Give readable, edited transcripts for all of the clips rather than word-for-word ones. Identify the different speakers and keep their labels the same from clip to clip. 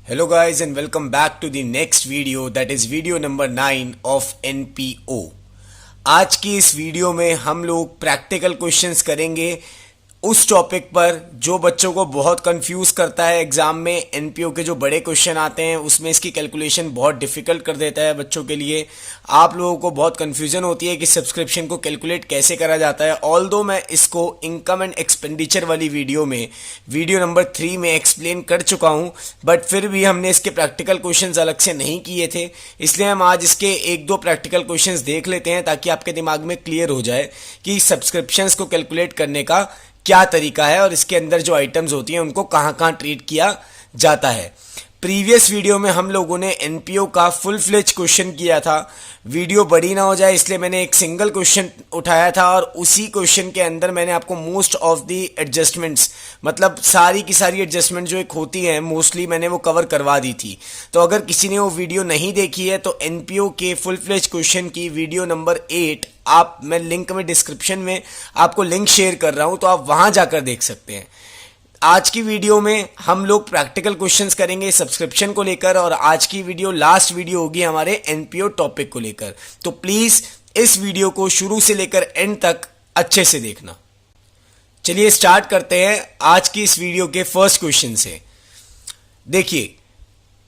Speaker 1: Hello guys and welcome back to the next video, that is video number 9 of NPO। आज की इस video में हम लोग प्रैक्टिकल क्वेश्चंस करेंगे उस टॉपिक पर जो बच्चों को बहुत कंफ्यूज करता है। एग्जाम में एनपीओ के जो बड़े क्वेश्चन आते हैं उसमें इसकी कैलकुलेशन बहुत डिफिकल्ट कर देता है बच्चों के लिए। आप लोगों को बहुत कंफ्यूजन होती है कि सब्सक्रिप्शन को कैलकुलेट कैसे करा जाता है। ऑल्दो मैं इसको इनकम एंड एक्सपेंडिचर वाली वीडियो में वीडियो नंबर 3 में एक्सप्लेन कर चुका हूं, बट फिर भी हमने इसके प्रैक्टिकल क्वेश्चंस अलग से नहीं किए थे, इसलिए हम आज इसके एक दो प्रैक्टिकल क्वेश्चंस देख लेते हैं ताकि आपके दिमाग में क्लियर हो जाए कि सब्सक्रिप्शंस को कैलकुलेट करने का क्या तरीका है और इसके अंदर जो आइटम्स होती हैं उनको कहाँ कहाँ ट्रीट किया जाता है। प्रीवियस वीडियो में हम लोगों ने एनपीओ का फुल फ्लेज क्वेश्चन किया था। वीडियो बड़ी ना हो जाए इसलिए मैंने एक सिंगल क्वेश्चन उठाया था और उसी क्वेश्चन के अंदर मैंने आपको मोस्ट ऑफ द एडजस्टमेंट्स, मतलब सारी की सारी एडजस्टमेंट जो एक होती हैं मोस्टली मैंने वो कवर करवा दी थी। तो अगर किसी ने वो वीडियो नहीं देखी है तो एनपीओ के फुल फ्लेज क्वेश्चन की वीडियो नंबर 8 मैं लिंक में डिस्क्रिप्शन में आपको लिंक शेयर कर रहा हूं, तो आप वहां जाकर देख सकते हैं। आज की वीडियो में हम लोग प्रैक्टिकल क्वेश्चंस करेंगे सब्सक्रिप्शन को लेकर और आज की वीडियो लास्ट वीडियो होगी हमारे एनपीओ टॉपिक को लेकर। तो प्लीज इस वीडियो को शुरू से लेकर एंड तक अच्छे से देखना। चलिए स्टार्ट करते हैं आज की इस वीडियो के फर्स्ट क्वेश्चन से। देखिए,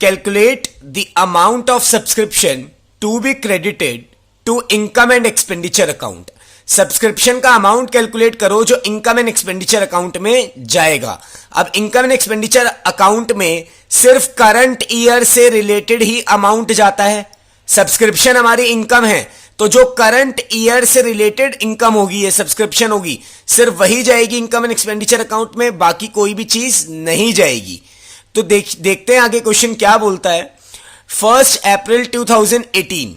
Speaker 1: calculate the amount of subscription to be credited to income and expenditure account. Subscription का अमाउंट कैलकुलेट करो जो इनकम एंड एक्सपेंडिचर अकाउंट में जाएगा। अब इनकम एंड एक्सपेंडिचर अकाउंट में सिर्फ करंट ईयर से रिलेटेड ही अमाउंट जाता है। सब्सक्रिप्शन हमारी इनकम है तो जो करंट ईयर से रिलेटेड इनकम होगी, ये सब्सक्रिप्शन होगी, सिर्फ वही जाएगी इनकम एंड एक्सपेंडिचर अकाउंट में, बाकी कोई भी चीज नहीं जाएगी। तो देखते हैं आगे क्वेश्चन क्या बोलता है। 1 अप्रैल 2018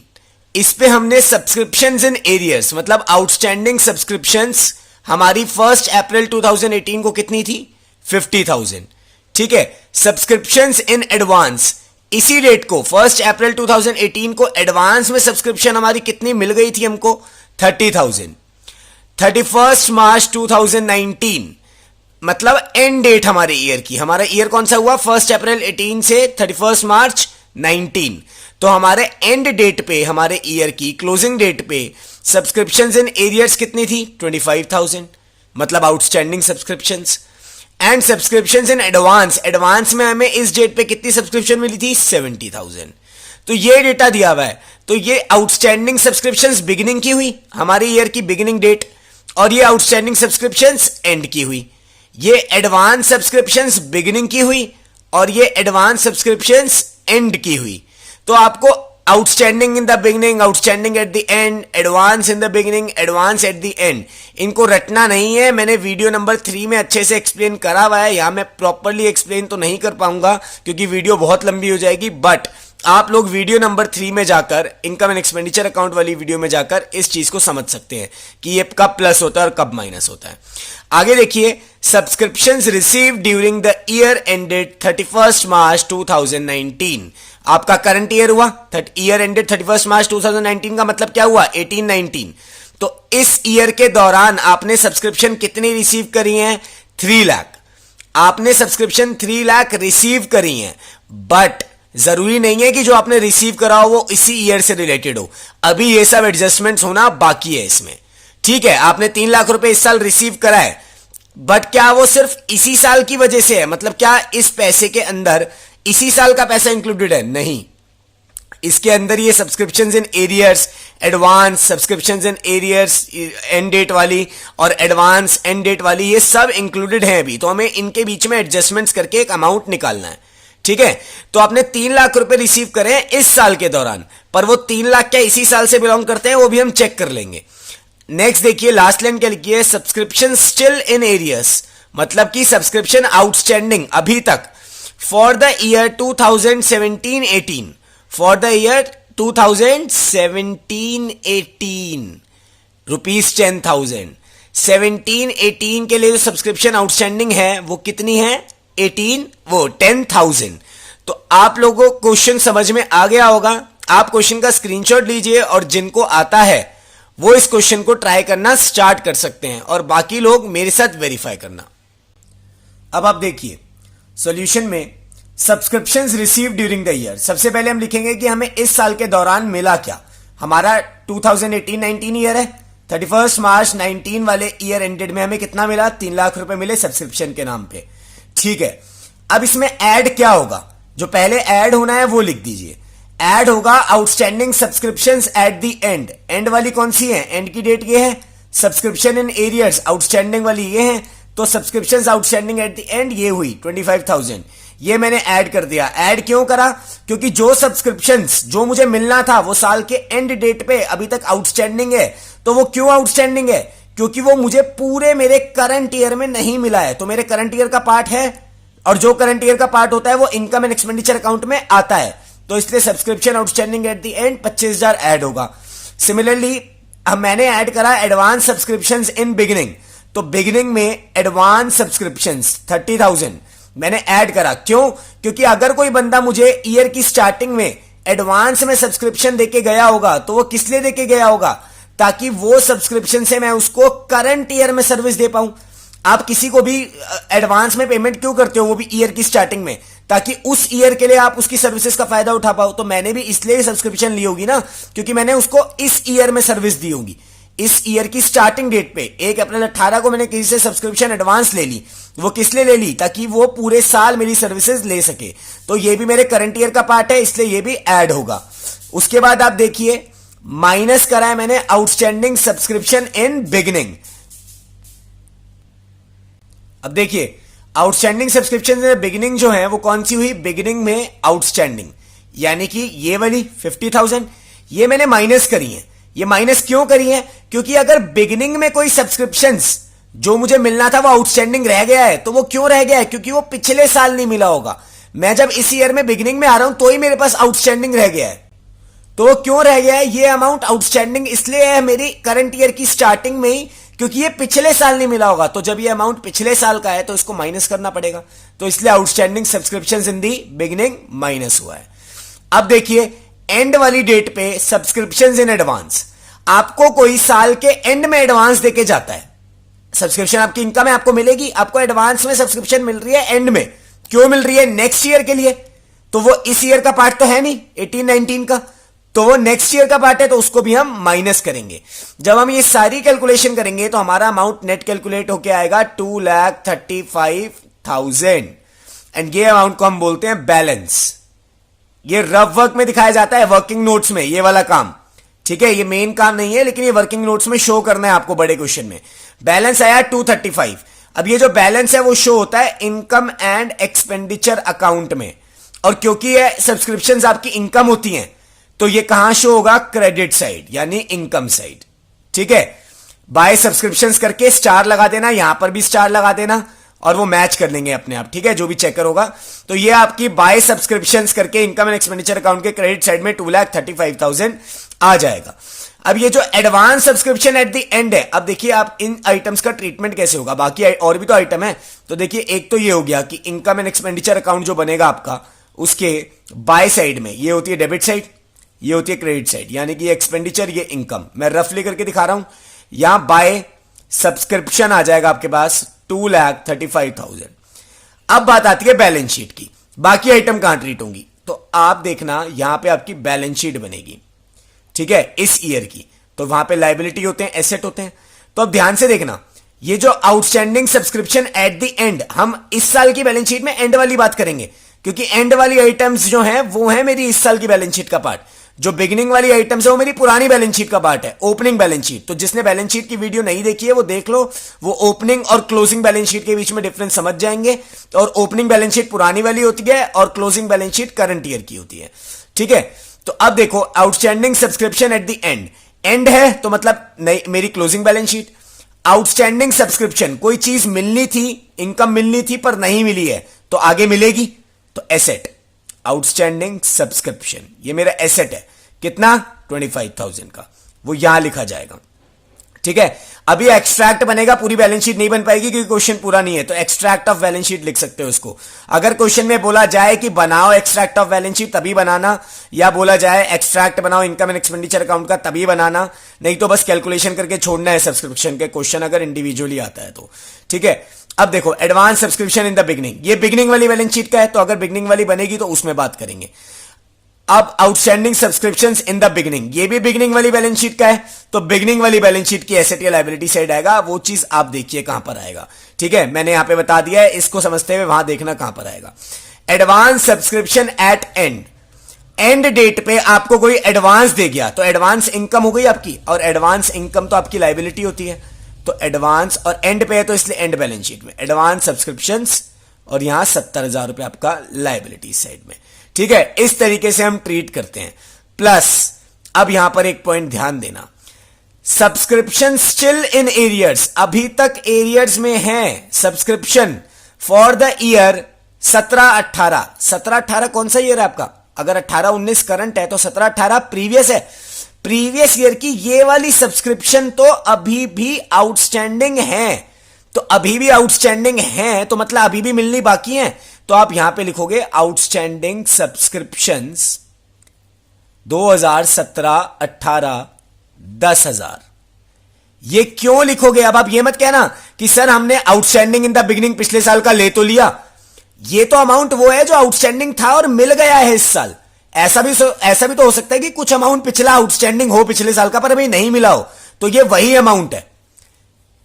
Speaker 1: इस पे हमने सब्सक्रिप्शंस इन एरियर्स, मतलब आउटस्टैंडिंग सब्सक्रिप्शंस हमारी 1 अप्रैल 2018 को कितनी थी? 50,000। ठीक है। सब्सक्रिप्शंस इन एडवांस, इसी डेट को 1 अप्रैल 2018 को एडवांस में सब्सक्रिप्शन हमारी कितनी मिल गई थी हमको? 30,000। 31 मार्च 2019 मतलब एंड डेट हमारे ईयर की, हमारा ईयर कौन सा हुआ? 1 अप्रैल 18 से 31 मार्च 19। तो हमारे एंड डेट पे, हमारे ईयर की क्लोजिंग डेट पे सब्सक्रिप्शंस इन एरियर्स कितनी थी? 25,000, मतलब outstanding subscriptions. And subscriptions in advance, advance में हमें इस डेट पे कितनी सब्सक्रिप्शन मिली थी? 70,000। तो ये डेटा दिया हुआ है। तो ये आउटस्टैंडिंग सब्सक्रिप्शंस बिगिनिंग की हुई, हमारे ईयर की बिगिनिंग डेट, और ये आउटस्टैंडिंग सब्सक्रिप्शंस एंड की हुई। ये एडवांस सब्सक्रिप्शंस बिगिनिंग की हुई और ये एडवांस सब्सक्रिप्शंस एंड की हुई। तो आपको outstanding in the beginning, outstanding at the end, advance in the beginning, advance at the end, इनको रटना नहीं है। मैंने वीडियो नंबर 3 में अच्छे से एक्सप्लेन करा हुआ है। यहां मैं प्रॉपरली एक्सप्लेन तो नहीं कर पाऊंगा क्योंकि वीडियो बहुत लंबी हो जाएगी, बट आप लोग वीडियो नंबर 3 में जाकर, इनकम एंड एक्सपेंडिचर अकाउंट वाली वीडियो में जाकर इस चीज को समझ सकते हैं कि ये कब प्लस होता है और कब माइनस होता है। आगे देखिए, subscriptions receive during the year ended 31 मार्च 2019 आपका करंट ईयर हुआ। ईयर एंडेड 31 मार्च 2019 का मतलब क्या हुआ? 18-19। तो इस ईयर के दौरान आपने सब्सक्रिप्शन कितनी रिसीव करी हैं? 3 लाख। आपने सब्सक्रिप्शन 3 लाख रिसीव करी हैं, बट जरूरी नहीं है कि जो आपने रिसीव करा हो वो इसी ईयर से रिलेटेड हो। अभी ये सब एडजस्टमेंट्स होना बाकी है इसमें। ठीक है, आपने 3 लाख रुपए इस साल रिसीव करा है, बट क्या वो सिर्फ इसी साल की वजह से है? मतलब क्या इस पैसे के अंदर इसी साल का पैसा इंक्लूडेड है? नहीं, इसके अंदर ये subscriptions in arrears, advance subscriptions in arrears and date वाली और एडवांस एंड डेट वाली, ये सब इंक्लूडेड है अभी। तो हमें इनके बीच में एडजस्टमेंट्स करके एक अमाउंट निकालना है। ठीक है, तो आपने 3 लाख रुपए रिसीव करे इस साल के दौरान, पर वो 3 लाख क्या इसी साल से बिलोंग करते हैं? वो भी हम चेक कर लेंगे। नेक्स्ट देखिए, लास्ट लाइन क्या लिखी है? सब्सक्रिप्शन स्टिल इन एरियर्स, मतलब कि सब्सक्रिप्शन आउटस्टैंडिंग अभी तक for the year 2017-18, for the year 2017-18 rupees 10,000। 17-18 के लिए जो सब्सक्रिप्शन आउटस्टैंडिंग है वो कितनी है? 10,000। तो आप लोगों को क्वेश्चन समझ में आ गया होगा। आप क्वेश्चन का स्क्रीनशॉट लीजिए और जिनको आता है वो इस क्वेश्चन को ट्राई करना स्टार्ट कर सकते हैं और बाकी लोग मेरे साथ वेरीफाई करना। अब आप देखिए, सॉल्यूशन में subscriptions receive during the year. सबसे पहले हम लिखेंगे कि हमें इस साल के दौरान मिला क्या। हमारा 2018-19 ईयर है, 31 मार्च 19 वाले ईयर एंडेड में हमें कितना मिला, 3 लाख रुपए मिले सब्सक्रिप्शन के नाम पे। ठीक है, अब इसमें ऐड क्या होगा, जो पहले ऐड होना है वो लिख दीजिए। ऐड होगा outstanding subscriptions at the end. And वाली कौन सी है, एंड की डेट ये है। सब्सक्रिप्शन इन एरियर्स आउटस्टैंडिंग वाली ये है, तो subscriptions outstanding at the end ये हुई 25,000। ये मैंने ऐड कर दिया। ऐड क्यों करा, क्योंकि जो सब्सक्रिप्शंस जो मुझे मिलना था वो साल के एंड डेट पे अभी तक आउटस्टैंडिंग है। तो वो क्यों आउटस्टैंडिंग है, क्योंकि वो मुझे पूरे मेरे करंट ईयर में नहीं मिला है। तो मेरे करंट ईयर का पार्ट है, और जो करंट ईयर का पार्ट होता है वो इनकम एंड एक्सपेंडिचर अकाउंट में आता है। तो इसलिए subscription outstanding at the end 25,000 add होगा। सिमिलरली मैंने ऐड करा एडवांस सब्सक्रिप्शंस इन बिगिनिंग। तो बिगिनिंग में एडवांस सब्सक्रिप्शंस 30,000 मैंने ऐड करा। क्यों, क्योंकि अगर कोई बंदा मुझे ईयर की स्टार्टिंग में एडवांस में सब्सक्रिप्शन देके गया होगा तो वो किस लिए देके गया होगा, ताकि वो सब्सक्रिप्शन से मैं उसको करंट ईयर में सर्विस दे पाऊं। आप किसी को भी एडवांस में पेमेंट क्यों करते हो, वो भी ईयर की स्टार्टिंग में, ताकि उस ईयर के लिए आप उसकी सर्विसेज का फायदा उठा पाओ। तो मैंने भी इसलिए सब्सक्रिप्शन ली होगी ना, क्योंकि मैंने उसको इस ईयर में सर्विस दी होगी। इस ईयर की स्टार्टिंग डेट पे 1 अप्रैल 18 को मैंने किसी से सब्सक्रिप्शन एडवांस ले ली। वो किस लिए ले ली, ताकि वो पूरे साल मेरी सर्विसेज ले सके। तो ये भी मेरे करंट ईयर का पार्ट है, इसलिए ये भी ऐड होगा। उसके बाद आप देखिए माइनस करा है मैंने आउटस्टैंडिंग सब्सक्रिप्शन इन बिगिनिंग। अब देखिए आउटस्टैंडिंग सब्सक्रिप्शन इन बिगिनिंग जो है वो कौन सी हुई, बिगिनिंग में आउटस्टैंडिंग, यानी कि ये वाली 50,000 ये मैंने माइनस करी है। ये माइनस क्यों करी है, क्योंकि अगर बिगिनिंग में कोई सब्सक्रिप्शंस जो मुझे मिलना था वो आउटस्टैंडिंग रह गया है, तो वो क्यों रह गया है, क्योंकि वो पिछले साल नहीं मिला होगा। मैं जब इस ईयर में बिगिनिंग में आ रहा हूं तो ही मेरे पास आउटस्टैंडिंग रह गया है। तो वो क्यों रह गया है, ये अमाउंट आउटस्टैंडिंग इसलिए है मेरी करंट ईयर की स्टार्टिंग में ही, क्योंकि ये पिछले साल नहीं मिला होगा। तो जब ये अमाउंट पिछले साल का है तो इसको माइनस करना पड़ेगा। तो इसलिए outstanding subscriptions in the beginning minus हुआ है। अब देखिए एंड वाली डेट पे सब्सक्रिप्शंस इन एडवांस। आपको कोई साल के एंड में एडवांस देके जाता है, सब्सक्रिप्शन आपकी इनकम है आपको मिलेगी, आपको एडवांस में सब्सक्रिप्शन मिल रही है एंड में। क्यों मिल रही है, नेक्स्ट ईयर के लिए। तो वो इस ईयर का पार्ट तो है नहीं 18-19 का, तो वो नेक्स्ट ईयर का पार्ट है, तो उसको भी हम माइनस करेंगे। जब हम ये सारी कैलकुलेशन करेंगे तो हमारा अमाउंट नेट कैलकुलेट होके आएगा 2,35,000 एंड ये अमाउंट को हम बोलते हैं बैलेंस। ये रफ वर्क में दिखाया जाता है, वर्किंग नोट्स में, ये वाला काम। ठीक है, ये मेन काम नहीं है, लेकिन ये वर्किंग नोट्स में शो करना है आपको बड़े क्वेश्चन में। बैलेंस आया 235। अब ये जो बैलेंस है वो शो होता है इनकम एंड एक्सपेंडिचर अकाउंट में, और क्योंकि ये सब्सक्रिप्शंस आपकी इनकम होती हैं तो ये कहां शो होगा, क्रेडिट साइड यानी इनकम साइड। ठीक है, बाय सब्सक्रिप्शंस करके स्टार लगा देना, यहां पर भी स्टार लगा देना, और वो मैच कर लेंगे अपने आप। ठीक है, जो भी चेकर होगा। तो ये आपकी बाय सब्सक्रिप्शंस करके इनकम एंड एक्सपेंडिचर अकाउंट के क्रेडिट साइड में 2,35,000 आ जाएगा। अब ये जो advance subscription at the end है, अब देखिए आप इन आइटम्स का ट्रीटमेंट कैसे होगा। बाकी और भी तो आइटम है। तो देखिए एक तो ये हो गया कि इनकम एंड एक्सपेंडिचर अकाउंट जो बनेगा आपका, उसके बाय साइड में ये होती है डेबिट साइड, ये होती है क्रेडिट साइड, यानी कि ये एक्सपेंडिचर ये इनकम। मैं रफली करके दिखा रहा हूं। यहां बाय सब्सक्रिप्शन आ जाएगा आपके पास 2,35,000। अब बात आती है बैलेंस शीट की, बाकी आइटम कहां ट्रीट होंगी। तो आप देखना यहां पे आपकी बैलेंस शीट बनेगी, ठीक है, इस ईयर की। तो वहां पे लायबिलिटी होते हैं, एसेट होते हैं। तो अब ध्यान से देखना, ये जो outstanding subscription at the end, हम इस साल की बैलेंस शीट में एंड वाली बात करेंगे, क्योंकि एंड वाली आइटम्स जो हैं वो है मेरी इस साल की बैलेंस शीट का पार्ट। जो बिगिनिंग वाली आइटम्स है वो मेरी पुरानी बैलेंस शीट का पार्ट है, ओपनिंग बैलेंस शीट। तो जिसने बैलेंस शीट की वीडियो नहीं देखी है वो देख लो, वो ओपनिंग और क्लोजिंग बैलेंस शीट के बीच में डिफरेंस समझ जाएंगे। और ओपनिंग बैलेंस शीट पुरानी वाली होती है और closing balance sheet current year की होती है। ठीक है, तो अब देखो outstanding subscription at the end, and है तो मतलब नहीं मेरी closing balance sheet. Outstanding subscription, कोई चीज मिलनी थी, इनकम मिलनी थी पर नहीं मिली है, तो आगे मिलेगी, तो एसेट। आउटस्टैंडिंग सब्सक्रिप्शन ये मेरा एसेट है, कितना 25,000 का, वो यहां लिखा जाएगा। ठीक है, अभी एक्सट्रैक्ट बनेगा, पूरी बैलेंस शीट नहीं बन पाएगी क्योंकि क्वेश्चन पूरा नहीं है, तो एक्सट्रैक्ट ऑफ बैलेंस शीट लिख सकते हो इसको। अगर क्वेश्चन में बोला जाए कि बनाओ एक्सट्रैक्ट ऑफ बैलेंस शीट तभी बनाना, या बोला जाए एक्सट्रैक्ट बनाओ इनकम एंड एक्सपेंडिचर अकाउंट का तभी बनाना, नहीं तो बस कैलकुलेशन करके छोड़ना है सब्सक्रिप्शन के क्वेश्चन, अगर इंडिविजुअली आता है तो। ठीक है, अब देखो advance subscription in the beginning, ये बिगनिंग वाली बैलेंस शीट का है, तो अगर बिगनिंग वाली बनेगी तो उसमें बात करेंगे। अब outstanding subscriptions in the beginning, ये भी बिगनिंग वाली बैलेंस शीट का है, तो बिगनिंग वाली बैलेंस शीट की एसेट या लायबिलिटी साइड आएगा, वो चीज आप देखिए कहां पर आएगा। ठीक है, मैंने यहां पे बता दिया है, इसको समझते हुए वहां देखना कहां पर आएगा। Advance subscription at end date पे आपको कोई एडवांस दे गया तो एडवांस इनकम हो गई आपकी, और एडवांस इनकम तो आपकी लायबिलिटी होती है, तो एडवांस और एंड पे है तो इसलिए एंड बैलेंस शीट में एडवांस सब्सक्रिप्शंस, और यहां 70,000 रुपए आपका लायबिलिटी साइड में। ठीक है, इस तरीके से हम ट्रीट करते हैं। प्लस अब यहां पर एक पॉइंट ध्यान देना, सब्सक्रिप्शन स्टिल इन एरियर्स, अभी तक एरियर्स में है सब्सक्रिप्शन फॉर द ईयर 17-18। 17-18 कौन सा ईयर है आपका? अगर 18-19 करंट है तो 17-18 प्रीवियस है। प्रीवियस ईयर की ये वाली सब्सक्रिप्शन तो अभी भी आउटस्टैंडिंग है, तो अभी भी आउटस्टैंडिंग है तो मतलब अभी भी मिलनी बाकी है, तो आप यहां पे लिखोगे आउटस्टैंडिंग सब्सक्रिप्शंस 2017-18 10,000। ये क्यों लिखोगे? अब आप ये मत कहना कि सर हमने आउटस्टैंडिंग इन द बिगिनिंग पिछले साल का ले तो लिया, ये तो अमाउंट वो है जो आउटस्टैंडिंग था और मिल गया है इस साल। ऐसा भी तो हो सकता है कि कुछ अमाउंट पिछला आउटस्टैंडिंग हो पिछले साल का पर अभी नहीं मिला हो, तो ये वही अमाउंट है।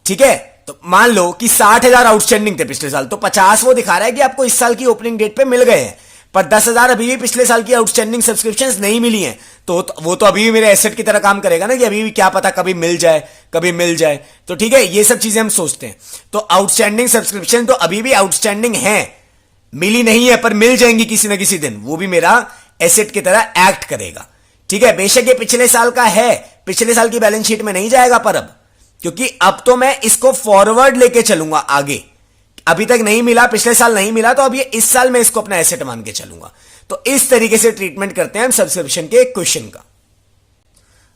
Speaker 1: ठीक है, तो मान लो कि 60,000 आउटस्टैंडिंग थे पिछले साल, तो 50 वो दिखा रहा है कि आपको इस साल की ओपनिंग डेट पे मिल गए हैं, पर 10,000 अभी भी पिछले साल की आउटस्टैंडिंग सब्सक्रिप्शंस नहीं मिली हैं, तो वो तो अभी भी मेरे एसेट की तरह काम करेगा ना, कि अभी भी क्या पता कभी मिल जाए। तो ठीक है, ये सब चीजें हम सोचते हैं। तो आउटस्टैंडिंग सब्सक्रिप्शन तो अभी भी आउटस्टैंडिंग है, मिली नहीं है पर मिल जाएंगी किसी ना किसी दिन, वो भी मेरा एसेट की तरह एक्ट करेगा। ठीक है, बेशक ये पिछले साल का है, पिछले साल की बैलेंस शीट में नहीं जाएगा, पर अब क्योंकि अब तो मैं इसको फॉरवर्ड लेके चलूंगा आगे, अभी तक नहीं मिला, पिछले साल नहीं मिला, तो अब ये इस साल मैं इसको अपना एसेट मान के चलूंगा। तो इस तरीके से ट्रीटमेंट करते हैं हम सब्सक्रिप्शन के क्वेश्चन का।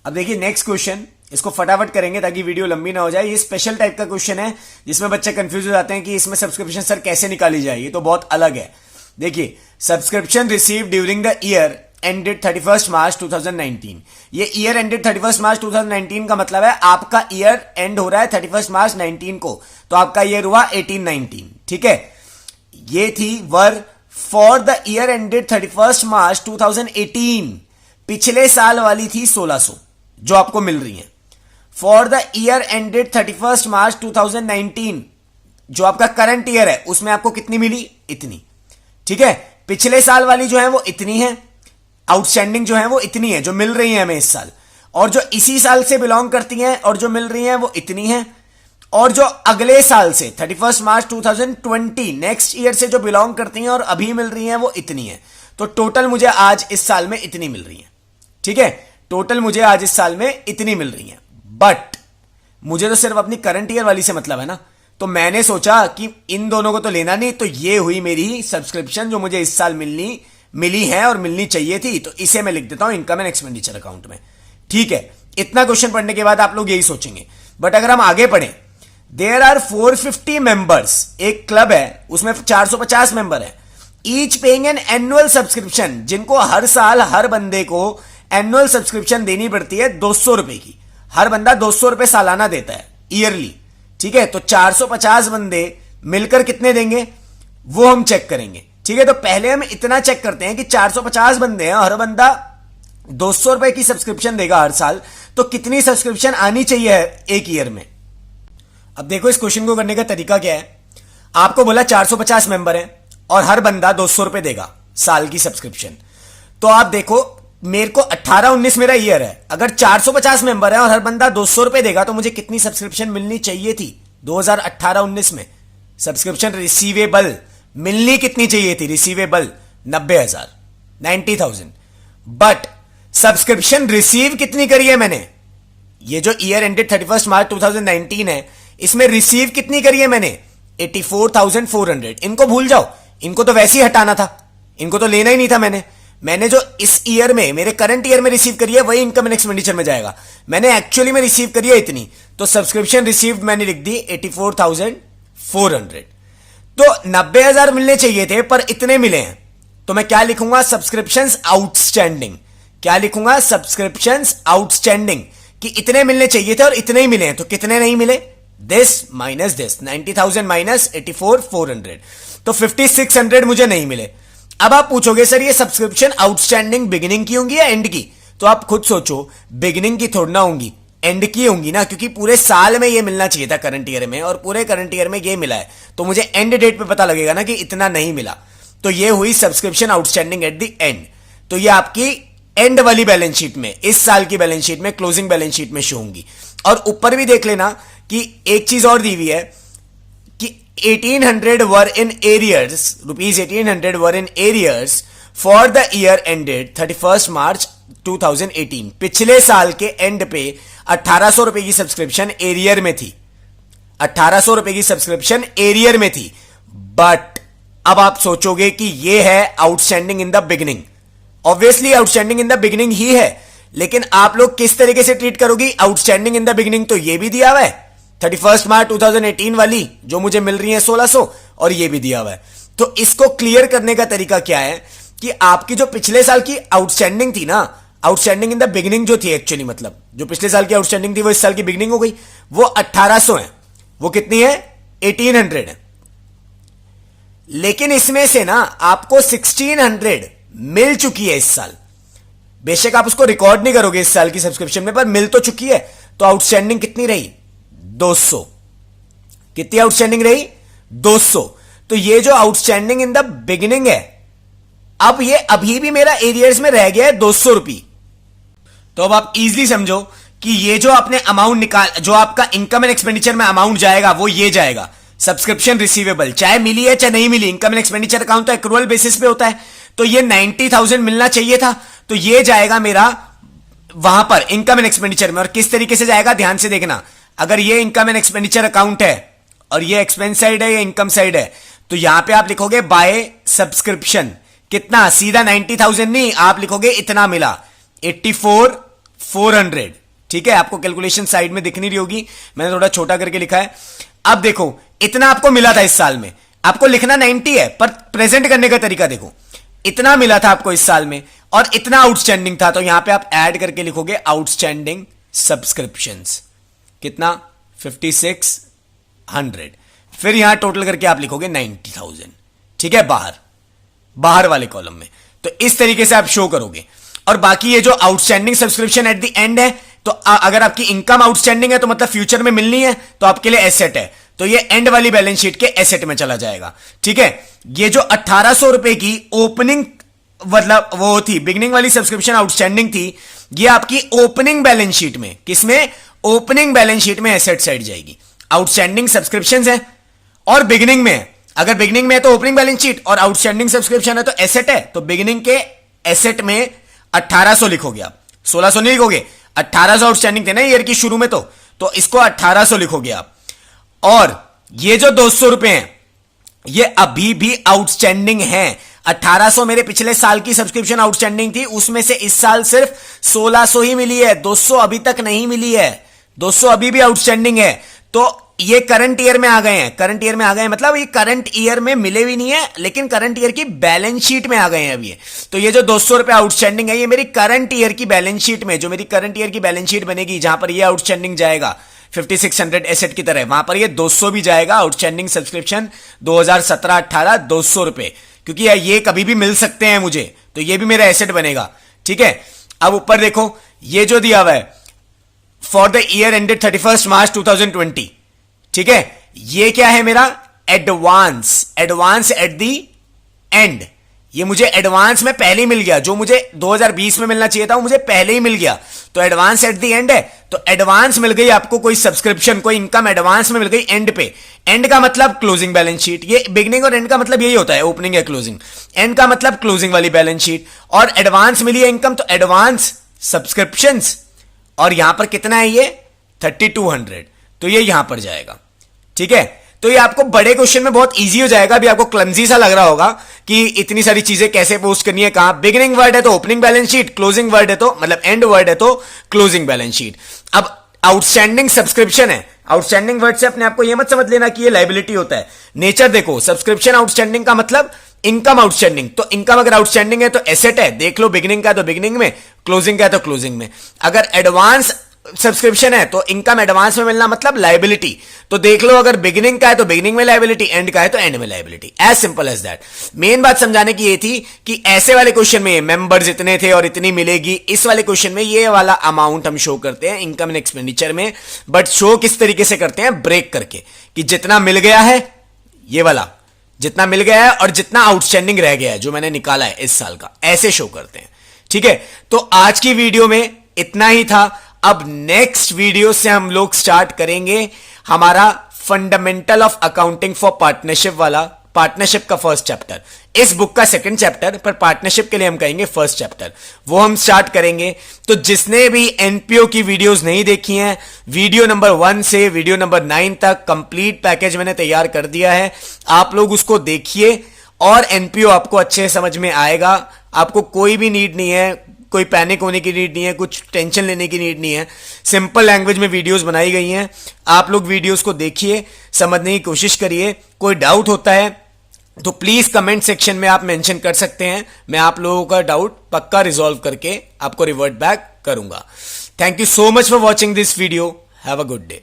Speaker 1: अब देखिए नेक्स्ट क्वेश्चन, इसको फटाफट करेंगे ताकि वीडियो लंबी ना हो जाए। ये स्पेशल टाइप का क्वेश्चन है जिसमें बच्चे कंफ्यूज हो जाते हैं कि इसमें सब्सक्रिप्शन सर कैसे निकाली जाए, ये तो बहुत अलग है। देखिए, subscription receive during the year ended 31 मार्च 2019। ये ईयर एंडेड 31 मार्च 2019 का मतलब है आपका ईयर एंड हो रहा है 31 मार्च 19 को, तो आपका ईयर हुआ 18-19। ठीक है, ये थी वर for the year ended 31 March 2018, पिछले साल वाली थी 1600 जो आपको मिल रही है। फॉर द ईयर एंडेड 31 मार्च 2019, जो आपका करंट ईयर है उसमें आपको कितनी मिली? इतनी। ठीक है, पिछले साल वाली जो है वो इतनी है, आउटस्टैंडिंग जो है वो इतनी है जो मिल रही है हमें इस साल, और जो इसी साल से बिलोंग करती हैं और जो मिल रही हैं वो इतनी है, और जो अगले साल से 31 मार्च 2020 नेक्स्ट ईयर से जो बिलोंग करती हैं और अभी मिल रही हैं वो इतनी है। तो टोटल मुझे आज इस साल में इतनी मिल रही है। ठीक है, टोटल मुझे आज इस साल में इतनी मिल रही है, बट मुझे तो सिर्फ अपनी करंट ईयर वाली से मतलब है ना, तो मैंने सोचा कि इन दोनों को तो लेना नहीं, तो ये हुई मेरी सब्सक्रिप्शन जो मुझे इस साल मिली है और मिलनी चाहिए थी, तो इसे मैं लिख देता हूं इनकम एंड एक्सपेंडिचर अकाउंट में। ठीक है, इतना क्वेश्चन पढ़ने के बाद आप लोग यही सोचेंगे, बट अगर हम आगे पढ़ें, देयर आर 450 मेंबर्स, एक क्लब है उसमें 450 मेंबर है, each paying an annual subscription, जिनको हर साल हर बंदे को एनुअल सब्सक्रिप्शन देनी पड़ती है 200 रुपए की, हर बंदा 200 रुपए सालाना देता है ईयरली। ठीक है, तो 450 बंदे मिलकर कितने देंगे वो हम चेक करेंगे। ठीक है, तो पहले हम इतना चेक करते हैं कि 450 बंदे हैं, हर बंदा 200 रुपए की सब्सक्रिप्शन देगा हर साल, तो कितनी सब्सक्रिप्शन आनी चाहिए एक ईयर में। अब देखो इस क्वेश्चन को करने का तरीका क्या है। आपको बोला 450 मेंबर हैं और हर बंदा 200 रुपए देगा साल की सब्सक्रिप्शन, तो आप देखो मेरे को 18-19 मेरा ईयर है, अगर 450 मेंबर है और हर बंदा 200 रुपए देगा तो मुझे कितनी सब्सक्रिप्शन मिलनी चाहिए थी 2018-19 में? सब्सक्रिप्शन रिसीवेबल मिलनी कितनी चाहिए थी? रिसीवेबल 90,000, बट सब्सक्रिप्शन रिसीव कितनी करी है मैंने? ये जो ईयर एंडेड 31 मार्च 2019 है, इसमें रिसीव कितनी करी है मैंने? 84,400। इनको भूल जाओ, इनको तो वैसे ही हटाना था, इनको तो लेना ही नहीं था। मैंने जो इस ईयर में मेरे करंट ईयर में रिसीव करी है वही इनकम एंड एक्सपेंडिचर में जाएगा। मैंने एक्चुअली में रिसीव करी है इतनी, तो सब्सक्रिप्शन रिसीव्ड मैंने लिख दी 84,400। तो 90,000 मिलने चाहिए थे पर इतने मिले हैं, तो मैं क्या लिखूंगा? Subscriptions outstanding. क्या लिखूंगा? सब्सक्रिप्शंस आउटस्टैंडिंग, कि इतने मिलने चाहिए थे और इतने ही मिले हैं, तो कितने नहीं मिले? दिस माइनस दिस, 90,000 माइनस 84,400, तो 5,600 मुझे नहीं मिले। अब आप पूछोगे सर ये सब्सक्रिप्शन आउटस्टैंडिंग बिगिनिंग की होंगी या एंड की, तो आप खुद सोचो, बिगिनिंग की थोड़ी ना होंगी, एंड की होंगी ना, क्योंकि पूरे साल में ये मिलना चाहिए था करंट ईयर में, और पूरे करंट ईयर में ये मिला है, तो मुझे एंड डेट पे पता लगेगा ना कि इतना नहीं मिला। तो ये हुई subscription outstanding at the end. तो ये आपकी एंड वाली बैलेंस शीट में, इस साल की बैलेंस शीट में, क्लोजिंग बैलेंस शीट में शो होंगी। और ऊपर भी देख लेना कि एक चीज और दी हुई है कि 1800 were in arrears, rupees 1800 were in arrears for the year ended 31 March 2018। पिछले साल के एंड पे 1800 रुपए की सब्सक्रिप्शन एरियर में थी, 1800 रुपए की सब्सक्रिप्शन एरियर में थी। बट अब आप सोचोगे कि ये है outstanding in the beginning, obviously outstanding in the beginning ही है, लेकिन आप लोग किस तरीके से ट्रीट करोगे आउटस्टैंडिंग इन द बिगिनिंग? तो ये भी दिया हुआ है 31 मार्च 2018 वाली जो मुझे मिल रही है 1600, और ये भी दिया हुआ है। तो इसको क्लियर करने का तरीका क्या है कि आपकी जो पिछले साल की आउटस्टैंडिंग थी ना, आउटस्टैंडिंग इन द बिगिनिंग जो थी, एक्चुअली मतलब जो पिछले साल की आउटस्टैंडिंग थी वो इस साल की बिगिनिंग हो गई, वो 1800 है। वो कितनी है? 1800 है। लेकिन इसमें से ना आपको 1600 मिल चुकी है इस साल, बेशक आप उसको रिकॉर्ड नहीं करोगे इस साल की सब्सक्रिप्शन में, पर मिल तो चुकी है। तो आउटस्टैंडिंग कितनी रही? 200। कितनी आउटस्टैंडिंग रही? 200। तो ये जो आउटस्टैंडिंग इन द बिगिनिंग है, अब ये अभी भी मेरा एरियर्स में रह गया है 200 रुपये। तो अब आप इजीली समझो कि ये जो आपने अमाउंट निकाल, जो आपका इनकम एंड एक्सपेंडिचर में अमाउंट जाएगा वो ये जाएगा, सब्सक्रिप्शन रिसीवेबल, चाहे मिली है चाहे नहीं मिली, इनकम एंड एक्सपेंडिचर अकाउंट तो एक्रूअल बेसिस पे होता है। तो ये 90,000 मिलना चाहिए था, तो ये जाएगा मेरा वहां पर इनकम एंड एक्सपेंडिचर में। और किस तरीके से जाएगा ध्यान से देखना, अगर ये इनकम एंड एक्सपेंडिचर अकाउंट है और ये एक्सपेंस साइड है, ये इनकम साइड है, तो यहां पे आप लिखोगे बाय सब्सक्रिप्शन, कितना? सीधा 90,000 नहीं, आप लिखोगे इतना मिला, 84,400। ठीक है, आपको कैलकुलेशन साइड में दिख नहीं रही होगी, मैंने थोड़ा छोटा करके लिखा है। अब देखो इतना आपको मिला था इस साल में, आपको लिखना 90 है, पर प्रेजेंट करने का तरीका देखो, इतना मिला था आपको इस साल में और इतना आउटस्टैंडिंग था, तो यहां पे आप ऐड करके लिखोगे आउटस्टैंडिंग सब्सक्रिप्शंस, कितना? 5,600। फिर यहां टोटल करके आप लिखोगे 90,000। ठीक है, बाहर वाले कॉलम में। तो इस तरीके से आप शो करोगे। और बाकी ये जो outstanding subscription at the end है, तो अगर आपकी इनकम आउटस्टैंडिंग है तो मतलब फ्यूचर में मिलनी है, तो आपके लिए एसेट है, तो ये एंड वाली बैलेंस शीट के एसेट में चला जाएगा। ठीक है, ये जो 1800 रुपए की ओपनिंग मतलब वो थी बिगिनिंग वाली सब्सक्रिप्शन आउटस्टैंडिंग थी, ये आपकी ओपनिंग बैलेंस शीट में, किसमें? ओपनिंग बैलेंस शीट में एसेट साइड जाएगी। आउटस्टैंडिंग सब्सक्रिप्शंस है और बिगिनिंग में है, अगर बिगिनिंग में है तो ओपनिंग बैलेंस शीट, और आउटस्टैंडिंग सब्सक्रिप्शन है तो एसेट है, तो बिगिनिंग के एसेट में 1800 लिखोगे आप, 1600 नहीं लिखोगे, 1800 आउटस्टैंडिंग थे ना ईयर की शुरू में, तो इसको 1800 लिखोगे आप। और ये जो 200 रुपए हैं ये अभी भी आउटस्टैंडिंग है। 1800 मेरे पिछले साल की सब्सक्रिप्शन आउटस्टैंडिंग थी, उसमें से इस साल सिर्फ 1600 ही मिली है, 200 अभी तक नहीं मिली है, 200 अभी भी आउटस्टैंडिंग है। तो ये करंट ईयर में आ गए हैं, करंट ईयर में आ गए हैं मतलब ये करंट ईयर में मिले भी नहीं है, लेकिन करंट ईयर की बैलेंस शीट में आ गए हैं अभी। तो ये जो 200 रुपए आउटस्टैंडिंग है ये मेरी करंट ईयर की बैलेंस शीट में, जो मेरी करंट ईयर की बैलेंस शीट बनेगी जहां पर ये आउटस्टैंडिंग जाएगा 5600 एसेट की तरह, वहां पर ये 200 भी जाएगा, आउटस्टैंडिंग सब्सक्रिप्शन 2017-18 200 रुपए, क्योंकि ये कभी भी मिल सकते हैं मुझे, तो ये भी मेरा एसेट बनेगा। ठीक है, अब ऊपर देखो ये जो दिया हुआ है फॉर द ईयर एंडेड 31 मार्च 2020, ठीक है, ये क्या है मेरा? Advance at the and. ये मुझे एडवांस में पहले ही मिल गया, जो मुझे 2020 में मिलना चाहिए था वो मुझे पहले ही मिल गया, तो एडवांस एट दी एंड है, तो एडवांस मिल गई आपको, कोई सब्सक्रिप्शन कोई इनकम एडवांस में मिल गई एंड पे। एंड का मतलब क्लोजिंग बैलेंस शीट, ये बिगनिंग और एंड का मतलब यही होता है, ओपनिंग या क्लोजिंग। एंड का मतलब क्लोजिंग वाली बैलेंस शीट, और एडवांस मिली है इनकम, तो एडवांस सब्सक्रिप्शंस, और यहां पर कितना है ये 3200, तो ये यहां पर जाएगा। ठीक है, तो ये आपको बड़े क्वेश्चन में बहुत इजी हो जाएगा। अभी आपको क्लमजी सा लग रहा होगा कि इतनी सारी चीजें कैसे पोस्ट करनी है, कहां बिगिनिंग वर्ड है तो opening balance sheet, closing word है तो मतलब एंड वर्ड है तो क्लोजिंग बैलेंस शीट। अब आउटस्टैंडिंग सब्सक्रिप्शन है, आउटस्टैंडिंग वर्ड से अपने आपको यह मत समझ लेना कि ये लायबिलिटी होता है। नेचर देखो, सब्सक्रिप्शन आउटस्टैंडिंग का मतलब इनकम आउटस्टैंडिंग, तो इनकम अगर आउटस्टैंडिंग है तो एसेट है, देख लो बिगिनिंग का है तो बिगिनिंग में, क्लोजिंग का है तो क्लोजिंग में। अगर एडवांस सब्सक्रिप्शन है तो इनकम एडवांस में मिलना मतलब लायबिलिटी। तो देख लो, अगर बिगिनिंग का है तो बिगिनिंग में लायबिलिटी, एंड का है तो एंड में liability. As simple as that. Main बात समझाने की ये थी कि ऐसे वाले क्वेश्चन में मेंबर्स इतने थे और इतनी मिलेगी, इस वाले क्वेश्चन में ये वाला अमाउंट हम शो करते हैं इनकम एंड एक्सपेंडिचर में। बट शो किस तरीके से करते हैं, ब्रेक करके, कि जितना मिल गया है ये वाला, जितना मिल गया है और जितना आउटस्टैंडिंग रह गया है जो मैंने निकाला है इस साल का, ऐसे शो करते हैं। ठीक है, तो आज की वीडियो में इतना ही था। अब नेक्स्ट वीडियो से हम लोग स्टार्ट करेंगे हमारा fundamental of accounting for partnership वाला, पार्टनरशिप का फर्स्ट चैप्टर। इस बुक का सेकंड चैप्टर, पर पार्टनरशिप के लिए हम कहेंगे फर्स्ट चैप्टर, वो हम स्टार्ट करेंगे। तो जिसने भी एनपीओ की वीडियोस नहीं देखी हैं, वीडियो नंबर 1 से वीडियो नंबर 9 तक कंप्लीट पैकेज मैंने तैयार कर दिया है, आप लोग उसको देखिए और एनपीओ आपको अच्छे से समझ में आएगा। आपको कोई भी नीड नहीं है, कोई पैनिक होने की नीड नहीं है, कुछ टेंशन लेने की नीड नहीं है। सिंपल लैंग्वेज में वीडियोस बनाई गई हैं, आप लोग वीडियोस को देखिए, समझने की कोशिश करिए। कोई डाउट होता है तो प्लीज कमेंट सेक्शन में आप मेंशन कर सकते हैं, मैं आप लोगों का डाउट पक्का रिजॉल्व करके आपको रिवर्ट बैक करूंगा। Thank you so much for watching this video, have a good day.